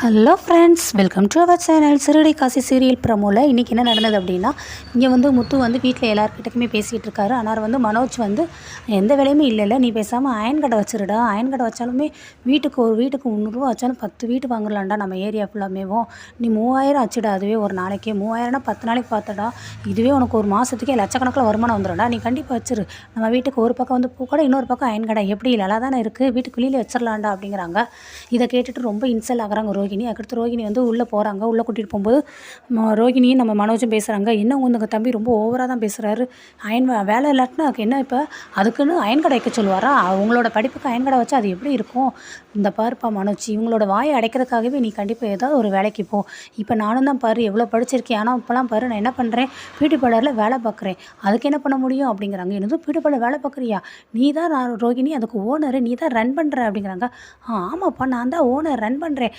Hello friends, welcome to our channel சிறுடி காசி serial ப்ரமோவில் இன்றைக்கி என்ன நடந்தது அப்படின்னா, இங்கே முத்து வீட்டில் எல்லாருக்கிட்டக்குமே பேசிகிட்டு இருக்காரு. ஆனால் மனோஜ் எந்த வேலையுமே இல்லைல்ல, நீ பேசாமல் அயன் கடை வச்சுருடா, அயன் கடை வச்சாலுமே ஒரு வீட்டுக்கு 300 வச்சாலும் 10 வீட்டு வாங்கலாம்டா நம்ம ஏரியா ஃபுல்லாமேவும். நீ 3000 ஆச்சுடா, அதுவே ஒரு நாளைக்கே 3000னா 10 நாளைக்கு பார்த்தடா, இதுவே உனக்கு ஒரு மாதத்துக்கே லட்சக்கணக்கில் வருமானம் வந்துடும்டா, நீ கண்டிப்பாக வச்சிரு. நம்ம வீட்டுக்கு ஒரு பக்கம் பூ கடை, இன்னொரு பக்கம் அயன் கடை, எப்படி நல்லா தானே இருக்குது, வீட்டுக்கு வெளியில் வச்சிடலாம்டா அப்படிங்கிறாங்க. இதை கேட்டுட்டு ரொம்ப இன்சல் ஆகுறாங்க ரோகிணி. அதுக்கடுத்து ரோகிணி உள்ளே போகிறாங்க. உள்ளே கூட்டிகிட்டு போகும்போது ரோகிணியும் நம்ம மனோஜும் பேசுகிறாங்க. என்ன உங்கள் தம்பி ரொம்ப ஓவராக தான் பேசுகிறாரு, அயன் வேலை இல்லாட்டினா அதுக்கு என்ன, இப்போ அதுக்குன்னு அயன் கடை வைக்க சொல்லுவாரா, அவங்களோட படிப்புக்கு அயன் கடை வச்சா அது எப்படி இருக்கும். இந்த பாருப்பா மனோஜ், இவங்களோட வாயை அடைக்கிறதுக்காகவே நீ கண்டிப்பாக ஏதாவது ஒரு வேலைக்கு போ. இப்போ நானும் தான் பாரு எவ்வளோ படிச்சிருக்கேன், ஆனால் இப்போலாம் பாரு நான் என்ன பண்ணுறேன், பியூட்டி பார்லரில் வேலை பார்க்குறேன், அதுக்கு என்ன பண்ண முடியும் அப்படிங்கிறாங்க. என்னதும் பியூட்டி பார்லர் வேலை பார்க்குறியா, நீ தான் ரோகிணி அதுக்கு ஓனரு, நீ தான் ரன் பண்ணுற அப்படிங்கிறாங்க. ஆமாப்பா நான் தான் ஓனர், ரன் பண்ணுறேன்.